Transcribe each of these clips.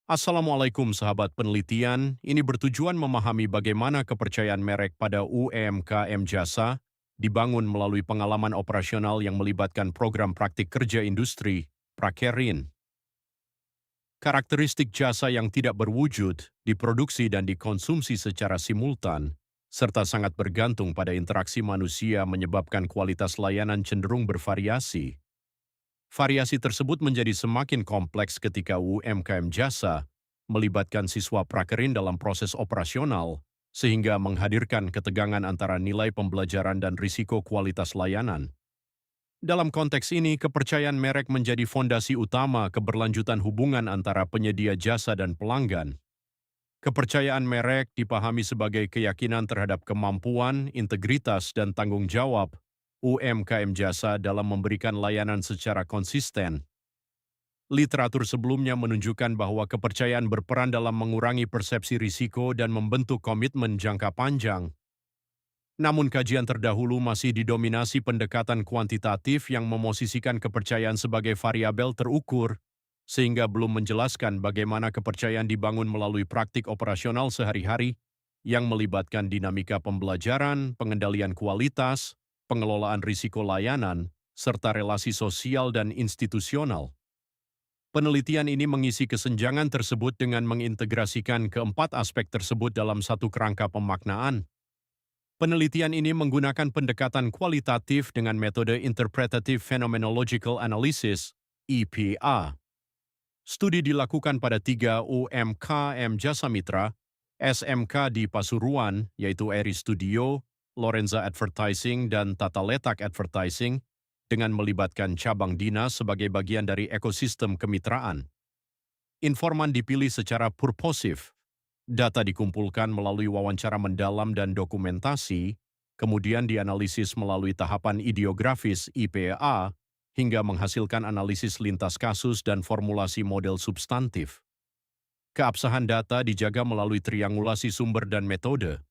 Assalamualaikum sahabat penelitian, ini bertujuan memahami bagaimana kepercayaan merek pada UMKM Jasa dibangun melalui pengalaman operasional yang melibatkan program praktik kerja industri, Prakerin. Karakteristik jasa yang tidak berwujud, diproduksi dan dikonsumsi secara simultan, serta sangat bergantung pada interaksi manusia menyebabkan kualitas layanan cenderung bervariasi. Variasi tersebut menjadi semakin kompleks ketika UMKM jasa melibatkan siswa prakerin dalam proses operasional, sehingga menghadirkan ketegangan antara nilai pembelajaran dan risiko kualitas layanan. Dalam konteks ini, kepercayaan merek menjadi fondasi utama keberlanjutan hubungan antara penyedia jasa dan pelanggan. Kepercayaan merek dipahami sebagai keyakinan terhadap kemampuan, integritas, dan tanggung jawab UMKM jasa dalam memberikan layanan secara konsisten. Literatur sebelumnya menunjukkan bahwa kepercayaan berperan dalam mengurangi persepsi risiko dan membentuk komitmen jangka panjang. Namun kajian terdahulu masih didominasi pendekatan kuantitatif yang memosisikan kepercayaan sebagai variabel terukur, sehingga belum menjelaskan bagaimana kepercayaan dibangun melalui praktik operasional sehari-hari yang melibatkan dinamika pembelajaran, pengendalian kualitas, pengelolaan risiko layanan, serta relasi sosial dan institusional. Penelitian ini mengisi kesenjangan tersebut dengan mengintegrasikan keempat aspek tersebut dalam satu kerangka pemaknaan. Penelitian ini menggunakan pendekatan kualitatif dengan metode Interpretative Phenomenological Analysis, (IPA). Studi dilakukan pada 3 UMKM Jasa Mitra, SMK di Pasuruan, yaitu Eri Studio, Lorenza Advertising, dan Tata Letak Advertising, dengan melibatkan cabang dinas sebagai bagian dari ekosistem kemitraan. Informan dipilih secara purposif. Data dikumpulkan melalui wawancara mendalam dan dokumentasi, kemudian dianalisis melalui tahapan ideografis IPA, hingga menghasilkan analisis lintas kasus dan formulasi model substantif. Keabsahan data dijaga melalui triangulasi sumber dan metode.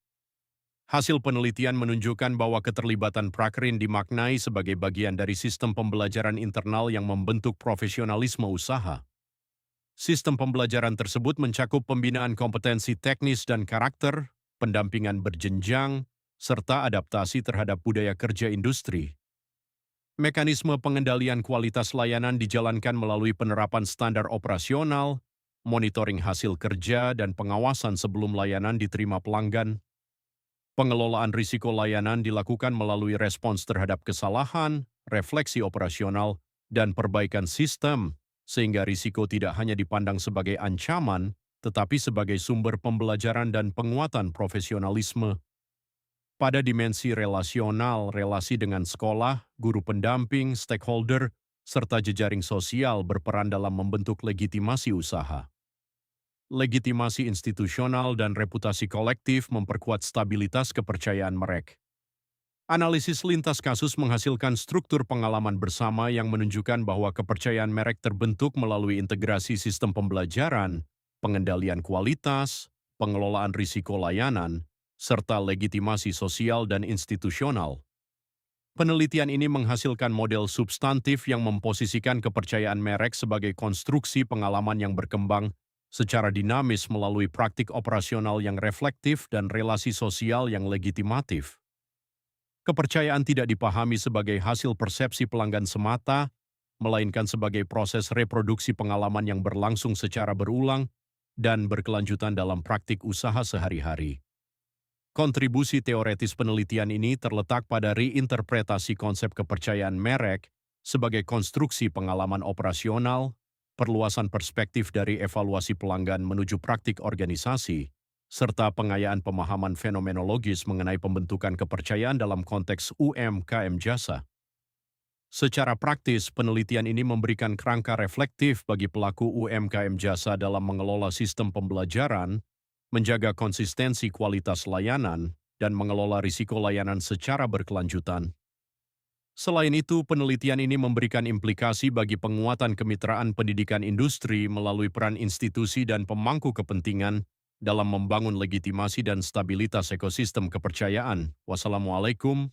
Hasil penelitian menunjukkan bahwa keterlibatan prakerin dimaknai sebagai bagian dari sistem pembelajaran internal yang membentuk profesionalisme usaha. Sistem pembelajaran tersebut mencakup pembinaan kompetensi teknis dan karakter, pendampingan berjenjang, serta adaptasi terhadap budaya kerja industri. Mekanisme pengendalian kualitas layanan dijalankan melalui penerapan standar operasional, monitoring hasil kerja, dan pengawasan sebelum layanan diterima pelanggan. Pengelolaan risiko layanan dilakukan melalui respons terhadap kesalahan, refleksi operasional, dan perbaikan sistem, sehingga risiko tidak hanya dipandang sebagai ancaman, tetapi sebagai sumber pembelajaran dan penguatan profesionalisme. Pada dimensi relasional, relasi dengan sekolah, guru pendamping, stakeholder, serta jejaring sosial berperan dalam membentuk legitimasi usaha. Legitimasi institusional dan reputasi kolektif memperkuat stabilitas kepercayaan merek. Analisis lintas kasus menghasilkan struktur pengalaman bersama yang menunjukkan bahwa kepercayaan merek terbentuk melalui integrasi sistem pembelajaran, pengendalian kualitas, pengelolaan risiko layanan, serta legitimasi sosial dan institusional. Penelitian ini menghasilkan model substantif yang memposisikan kepercayaan merek sebagai konstruksi pengalaman yang berkembang secara dinamis melalui praktik operasional yang reflektif dan relasi sosial yang legitimatif. Kepercayaan tidak dipahami sebagai hasil persepsi pelanggan semata, melainkan sebagai proses reproduksi pengalaman yang berlangsung secara berulang dan berkelanjutan dalam praktik usaha sehari-hari. Kontribusi teoretis penelitian ini terletak pada reinterpretasi konsep kepercayaan merek sebagai konstruksi pengalaman operasional, perluasan perspektif dari evaluasi pelanggan menuju praktik organisasi, serta pengayaan pemahaman fenomenologis mengenai pembentukan kepercayaan dalam konteks UMKM jasa. Secara praktis, penelitian ini memberikan kerangka reflektif bagi pelaku UMKM jasa dalam mengelola sistem pembelajaran, menjaga konsistensi kualitas layanan, dan mengelola risiko layanan secara berkelanjutan. Selain itu, penelitian ini memberikan implikasi bagi penguatan kemitraan pendidikan industri melalui peran institusi dan pemangku kepentingan dalam membangun legitimasi dan stabilitas ekosistem kepercayaan. Wassalamualaikum